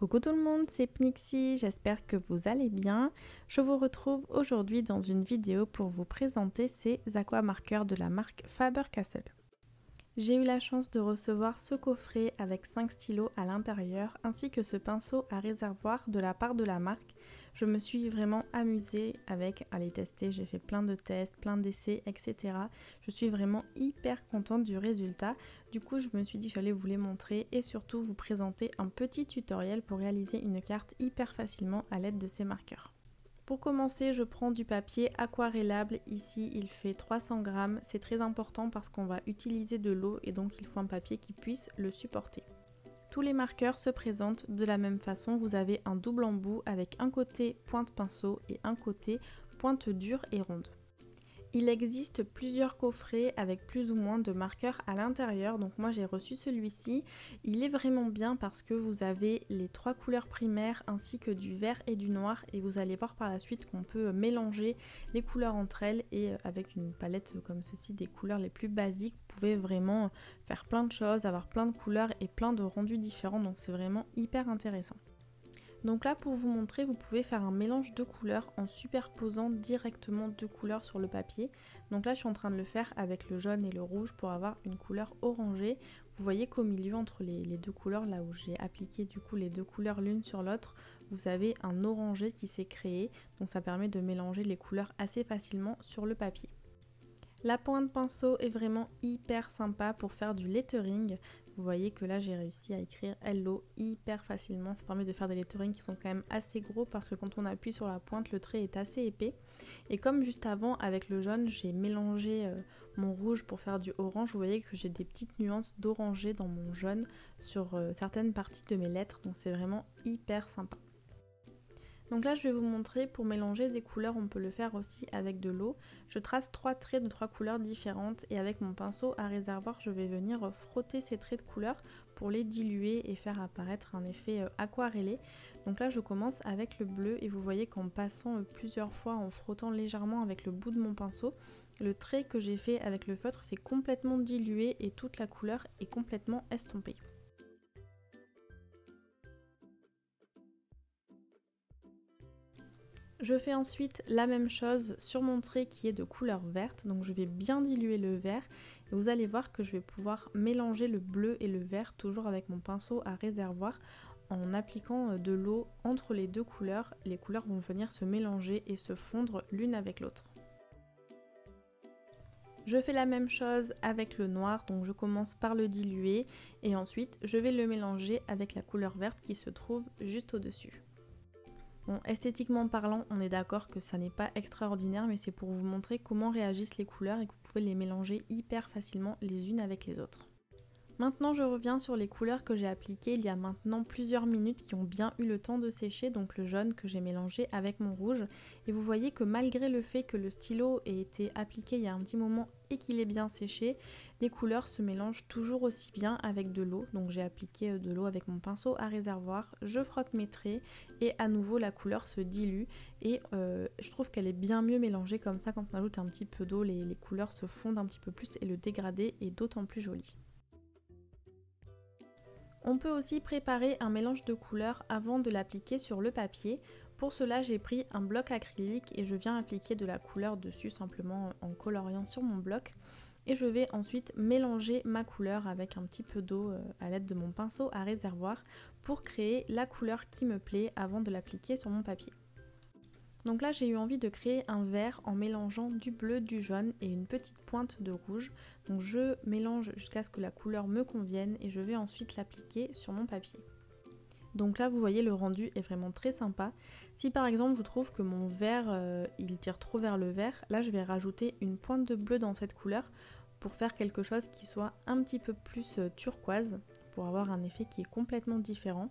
Coucou tout le monde, c'est Pnixie, j'espère que vous allez bien. Je vous retrouve aujourd'hui dans une vidéo pour vous présenter ces aquamarqueurs de la marque Faber-Castell. J'ai eu la chance de recevoir ce coffret avec 5 stylos à l'intérieur ainsi que ce pinceau à réservoir de la part de la marque. Je me suis vraiment amusée à les tester, j'ai fait plein de tests, plein d'essais, etc. Je suis vraiment hyper contente du résultat. Du coup, je me suis dit que j'allais vous les montrer et surtout vous présenter un petit tutoriel pour réaliser une carte hyper facilement à l'aide de ces marqueurs. Pour commencer, je prends du papier aquarellable, ici il fait 300 grammes, c'est très important parce qu'on va utiliser de l'eau et donc il faut un papier qui puisse le supporter. Tous les marqueurs se présentent de la même façon, vous avez un double embout avec un côté pointe pinceau et un côté pointe dure et ronde. Il existe plusieurs coffrets avec plus ou moins de marqueurs à l'intérieur, donc moi j'ai reçu celui-ci. Il est vraiment bien parce que vous avez les 3 couleurs primaires ainsi que du vert et du noir et vous allez voir par la suite qu'on peut mélanger les couleurs entre elles et avec une palette comme ceci, des couleurs les plus basiques, vous pouvez vraiment faire plein de choses, avoir plein de couleurs et plein de rendus différents, donc c'est vraiment hyper intéressant. Donc là, pour vous montrer, vous pouvez faire un mélange de couleurs en superposant directement 2 couleurs sur le papier. Donc là, je suis en train de le faire avec le jaune et le rouge pour avoir une couleur orangée. Vous voyez qu'au milieu, entre les 2 couleurs, là où j'ai appliqué du coup les 2 couleurs l'une sur l'autre, vous avez un orangé qui s'est créé. Donc ça permet de mélanger les couleurs assez facilement sur le papier. La pointe pinceau est vraiment hyper sympa pour faire du lettering. Vous voyez que là j'ai réussi à écrire Hello hyper facilement. Ça permet de faire des letterings qui sont quand même assez gros parce que quand on appuie sur la pointe, le trait est assez épais. Et comme juste avant avec le jaune, j'ai mélangé mon rouge pour faire du orange. Vous voyez que j'ai des petites nuances d'orangé dans mon jaune sur certaines parties de mes lettres. Donc c'est vraiment hyper sympa. Donc là je vais vous montrer, pour mélanger des couleurs on peut le faire aussi avec de l'eau. Je trace 3 traits de 3 couleurs différentes et avec mon pinceau à réservoir je vais venir frotter ces traits de couleurs pour les diluer et faire apparaître un effet aquarellé. Donc là je commence avec le bleu et vous voyez qu'en passant plusieurs fois, en frottant légèrement avec le bout de mon pinceau, le trait que j'ai fait avec le feutre s'est complètement dilué et toute la couleur est complètement estompée. Je fais ensuite la même chose sur mon trait qui est de couleur verte, donc je vais bien diluer le vert et vous allez voir que je vais pouvoir mélanger le bleu et le vert toujours avec mon pinceau à réservoir en appliquant de l'eau entre les 2 couleurs. Les couleurs vont venir se mélanger et se fondre l'une avec l'autre. Je fais la même chose avec le noir, donc je commence par le diluer et ensuite je vais le mélanger avec la couleur verte qui se trouve juste au-dessus. Bon, esthétiquement parlant, on est d'accord que ça n'est pas extraordinaire, mais c'est pour vous montrer comment réagissent les couleurs et que vous pouvez les mélanger hyper facilement les unes avec les autres. Maintenant, je reviens sur les couleurs que j'ai appliquées il y a maintenant plusieurs minutes qui ont bien eu le temps de sécher, donc le jaune que j'ai mélangé avec mon rouge. Et vous voyez que malgré le fait que le stylo ait été appliqué il y a un petit moment et qu'il est bien séché, les couleurs se mélangent toujours aussi bien avec de l'eau. Donc j'ai appliqué de l'eau avec mon pinceau à réservoir, je frotte mes traits et à nouveau la couleur se dilue. Et je trouve qu'elle est bien mieux mélangée comme ça, quand on ajoute un petit peu d'eau, les couleurs se fondent un petit peu plus et le dégradé est d'autant plus joli. On peut aussi préparer un mélange de couleurs avant de l'appliquer sur le papier. Pour cela, j'ai pris un bloc acrylique et je viens appliquer de la couleur dessus simplement en coloriant sur mon bloc. Et je vais ensuite mélanger ma couleur avec un petit peu d'eau à l'aide de mon pinceau à réservoir pour créer la couleur qui me plaît avant de l'appliquer sur mon papier. Donc là j'ai eu envie de créer un vert en mélangeant du bleu, du jaune et une petite pointe de rouge. Donc je mélange jusqu'à ce que la couleur me convienne et je vais ensuite l'appliquer sur mon papier. Donc là vous voyez, le rendu est vraiment très sympa. Si par exemple je trouve que mon vert il tire trop vers le vert, là je vais rajouter une pointe de bleu dans cette couleur pour faire quelque chose qui soit un petit peu plus turquoise, pour avoir un effet qui est complètement différent.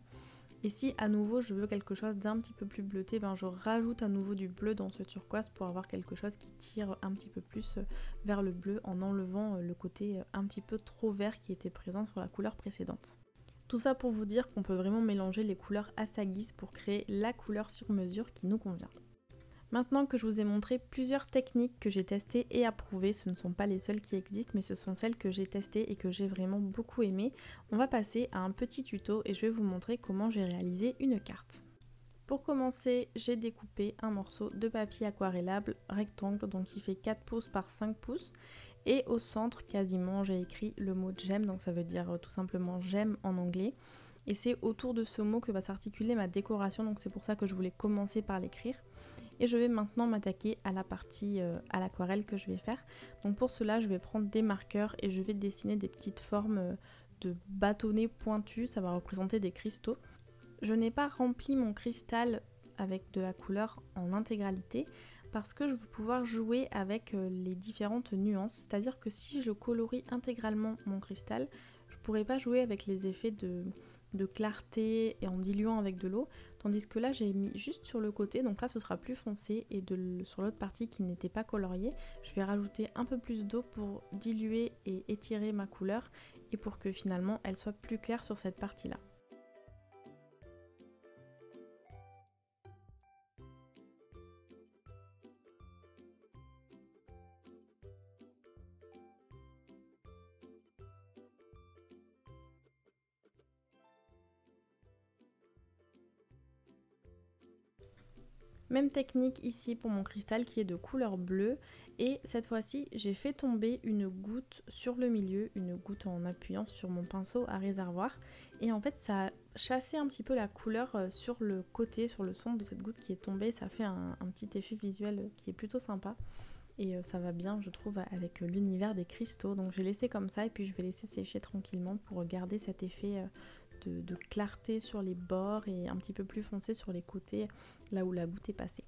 Et si à nouveau je veux quelque chose d'un petit peu plus bleuté, ben je rajoute à nouveau du bleu dans ce turquoise pour avoir quelque chose qui tire un petit peu plus vers le bleu en enlevant le côté un petit peu trop vert qui était présent sur la couleur précédente. Tout ça pour vous dire qu'on peut vraiment mélanger les couleurs à sa guise pour créer la couleur sur mesure qui nous convient. Maintenant que je vous ai montré plusieurs techniques que j'ai testées et approuvées, ce ne sont pas les seules qui existent, mais ce sont celles que j'ai testées et que j'ai vraiment beaucoup aimées, on va passer à un petit tuto et je vais vous montrer comment j'ai réalisé une carte. Pour commencer, j'ai découpé un morceau de papier aquarellable rectangle, donc qui fait 4 pouces par 5 pouces. Et au centre, quasiment, j'ai écrit le mot j'aime, donc ça veut dire tout simplement j'aime en anglais. Et c'est autour de ce mot que va s'articuler ma décoration, donc c'est pour ça que je voulais commencer par l'écrire. Et je vais maintenant m'attaquer à la partie à l'aquarelle que je vais faire. Donc pour cela, je vais prendre des marqueurs et je vais dessiner des petites formes de bâtonnets pointus, ça va représenter des cristaux. Je n'ai pas rempli mon cristal avec de la couleur en intégralité parce que je veux pouvoir jouer avec les différentes nuances. C'est-à-dire que si je colorie intégralement mon cristal, je ne pourrais pas jouer avec les effets de clarté et en diluant avec de l'eau. Tandis que là j'ai mis juste sur le côté, donc là ce sera plus foncé, et sur l'autre partie qui n'était pas coloriée, je vais rajouter un peu plus d'eau pour diluer et étirer ma couleur et pour que finalement elle soit plus claire sur cette partie-là. Même technique ici pour mon cristal qui est de couleur bleue, et cette fois-ci j'ai fait tomber une goutte sur le milieu, une goutte en appuyant sur mon pinceau à réservoir, et en fait ça a chassé un petit peu la couleur sur le côté, sur le centre de cette goutte qui est tombée. Ça fait un petit effet visuel qui est plutôt sympa et ça va bien je trouve avec l'univers des cristaux. Donc j'ai laissé comme ça et puis je vais laisser sécher tranquillement pour garder cet effet de clarté sur les bords et un petit peu plus foncé sur les côtés là où la goutte est passée.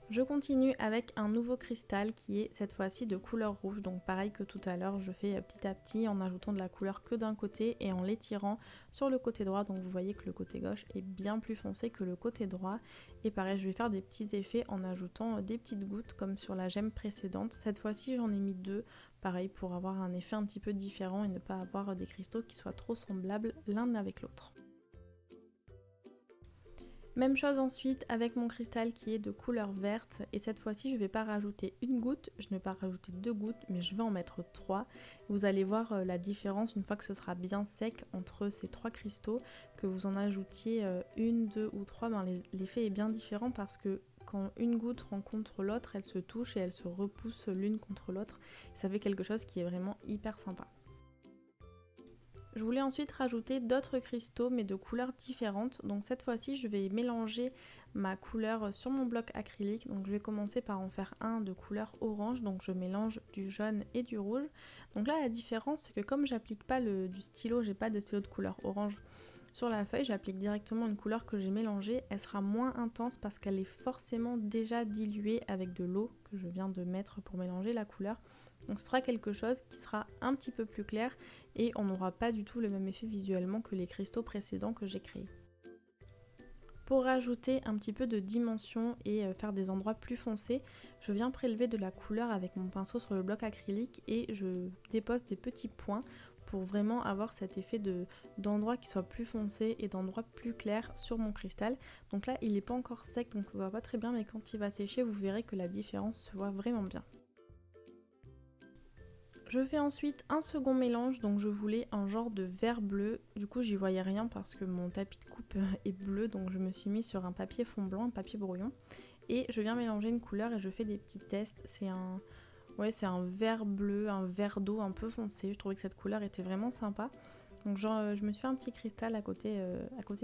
Je continue avec un nouveau cristal qui est cette fois-ci de couleur rouge, donc pareil que tout à l'heure, je fais petit à petit en ajoutant de la couleur que d'un côté et en l'étirant sur le côté droit. Donc vous voyez que le côté gauche est bien plus foncé que le côté droit, et pareil je vais faire des petits effets en ajoutant des petites gouttes comme sur la gemme précédente. Cette fois-ci j'en ai mis deux, pareil pour avoir un effet un petit peu différent et ne pas avoir des cristaux qui soient trop semblables l'un avec l'autre. Même chose ensuite avec mon cristal qui est de couleur verte, et cette fois-ci je ne vais pas rajouter une goutte, je ne vais pas rajouter deux gouttes, mais je vais en mettre trois. Vous allez voir la différence une fois que ce sera bien sec entre ces trois cristaux, que vous en ajoutiez une, deux ou trois, ben l'effet est bien différent parce que quand une goutte rencontre l'autre, elle se touche et elle se repousse l'une contre l'autre. Ça fait quelque chose qui est vraiment hyper sympa. Je voulais ensuite rajouter d'autres cristaux mais de couleurs différentes, donc cette fois-ci je vais mélanger ma couleur sur mon bloc acrylique. Donc je vais commencer par en faire un de couleur orange, donc je mélange du jaune et du rouge. Donc là la différence c'est que comme j'applique pas du stylo, j'ai pas de stylo de couleur orange sur la feuille, j'applique directement une couleur que j'ai mélangée. Elle sera moins intense parce qu'elle est forcément déjà diluée avec de l'eau que je viens de mettre pour mélanger la couleur. Donc ce sera quelque chose qui sera un petit peu plus clair et on n'aura pas du tout le même effet visuellement que les cristaux précédents que j'ai créés. Pour rajouter un petit peu de dimension et faire des endroits plus foncés, je viens prélever de la couleur avec mon pinceau sur le bloc acrylique et je dépose des petits points pour vraiment avoir cet effet d'endroits qui soient plus foncés et d'endroits plus clairs sur mon cristal. Donc là il n'est pas encore sec donc ça ne va pas très bien, mais quand il va sécher vous verrez que la différence se voit vraiment bien. Je fais ensuite un second mélange, donc je voulais un genre de vert bleu, du coup j'y voyais rien parce que mon tapis de coupe est bleu, donc je me suis mis sur un papier fond blanc, un papier brouillon, et je viens mélanger une couleur et je fais des petits tests. C'est un vert bleu, un vert d'eau un peu foncé, je trouvais que cette couleur était vraiment sympa. Donc je me suis fait un petit cristal à côté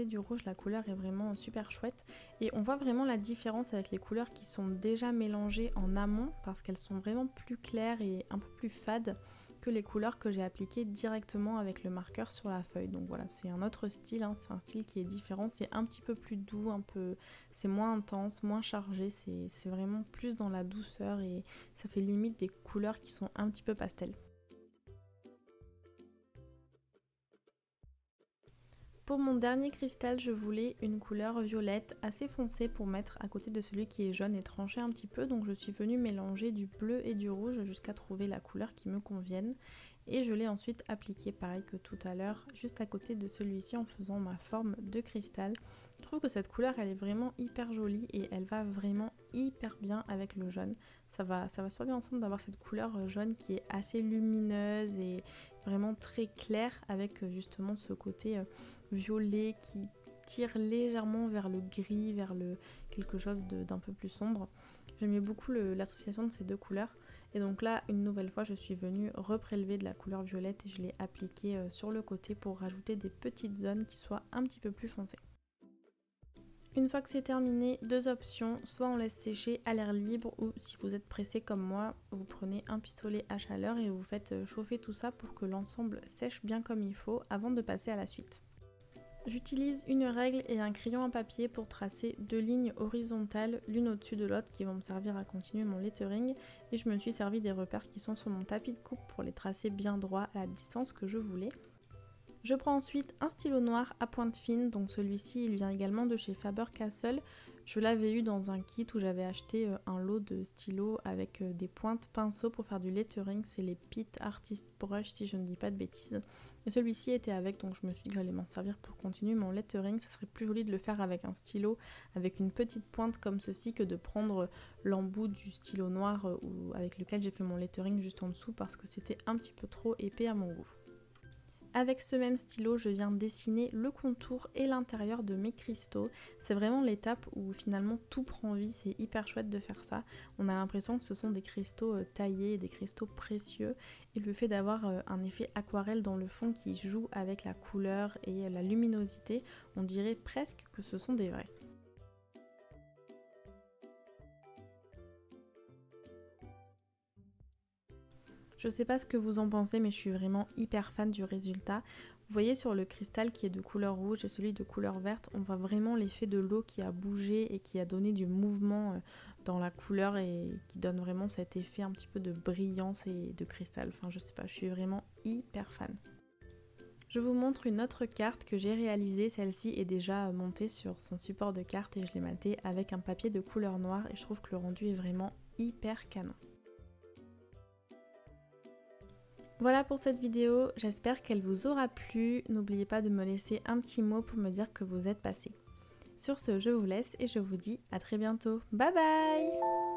du rouge, la couleur est vraiment super chouette. Et on voit vraiment la différence avec les couleurs qui sont déjà mélangées en amont parce qu'elles sont vraiment plus claires et un peu plus fades que les couleurs que j'ai appliquées directement avec le marqueur sur la feuille. Donc voilà, c'est un autre style, hein, c'est un style qui est différent, c'est un petit peu plus doux, c'est moins intense, moins chargé, c'est vraiment plus dans la douceur et ça fait limite des couleurs qui sont un petit peu pastel. Pour mon dernier cristal, je voulais une couleur violette assez foncée pour mettre à côté de celui qui est jaune et tranché un petit peu. Donc je suis venue mélanger du bleu et du rouge jusqu'à trouver la couleur qui me convienne. Et je l'ai ensuite appliqué pareil que tout à l'heure, juste à côté de celui-ci en faisant ma forme de cristal. Je trouve que cette couleur elle est vraiment hyper jolie et elle va vraiment hyper bien avec le jaune. Ça va super bien ensemble d'avoir cette couleur jaune qui est assez lumineuse et vraiment très claire avec justement ce côté violet qui tire légèrement vers le gris, vers quelque chose d'un peu plus sombre. J'aimais beaucoup l'association de ces deux couleurs. Et donc là, une nouvelle fois, je suis venue reprélever de la couleur violette et je l'ai appliquée sur le côté pour rajouter des petites zones qui soient un petit peu plus foncées. Une fois que c'est terminé, deux options, soit on laisse sécher à l'air libre ou si vous êtes pressé comme moi, vous prenez un pistolet à chaleur et vous faites chauffer tout ça pour que l'ensemble sèche bien comme il faut avant de passer à la suite. J'utilise une règle et un crayon à papier pour tracer deux lignes horizontales, l'une au-dessus de l'autre qui vont me servir à continuer mon lettering et je me suis servi des repères qui sont sur mon tapis de coupe pour les tracer bien droit à la distance que je voulais. Je prends ensuite un stylo noir à pointe fine, donc celui-ci il vient également de chez Faber-Castell. Je l'avais eu dans un kit où j'avais acheté un lot de stylos avec des pointes pinceaux pour faire du lettering, c'est les Pitt Artist Brush si je ne dis pas de bêtises. Et celui-ci était avec, donc je me suis dit que j'allais m'en servir pour continuer mon lettering. Ça serait plus joli de le faire avec un stylo avec une petite pointe comme ceci que de prendre l'embout du stylo noir avec lequel j'ai fait mon lettering juste en dessous parce que c'était un petit peu trop épais à mon goût. Avec ce même stylo, je viens dessiner le contour et l'intérieur de mes cristaux. C'est vraiment l'étape où finalement tout prend vie, c'est hyper chouette de faire ça. On a l'impression que ce sont des cristaux taillés, des cristaux précieux. Et le fait d'avoir un effet aquarelle dans le fond qui joue avec la couleur et la luminosité, on dirait presque que ce sont des vrais. Je sais pas ce que vous en pensez, mais je suis vraiment hyper fan du résultat. Vous voyez sur le cristal qui est de couleur rouge et celui de couleur verte, on voit vraiment l'effet de l'eau qui a bougé et qui a donné du mouvement dans la couleur et qui donne vraiment cet effet un petit peu de brillance et de cristal. Enfin je sais pas, je suis vraiment hyper fan. Je vous montre une autre carte que j'ai réalisée, celle-ci est déjà montée sur son support de carte et je l'ai matée avec un papier de couleur noire et je trouve que le rendu est vraiment hyper canon. Voilà pour cette vidéo, j'espère qu'elle vous aura plu. N'oubliez pas de me laisser un petit mot pour me dire que vous êtes passé. Sur ce, je vous laisse et je vous dis à très bientôt. Bye bye!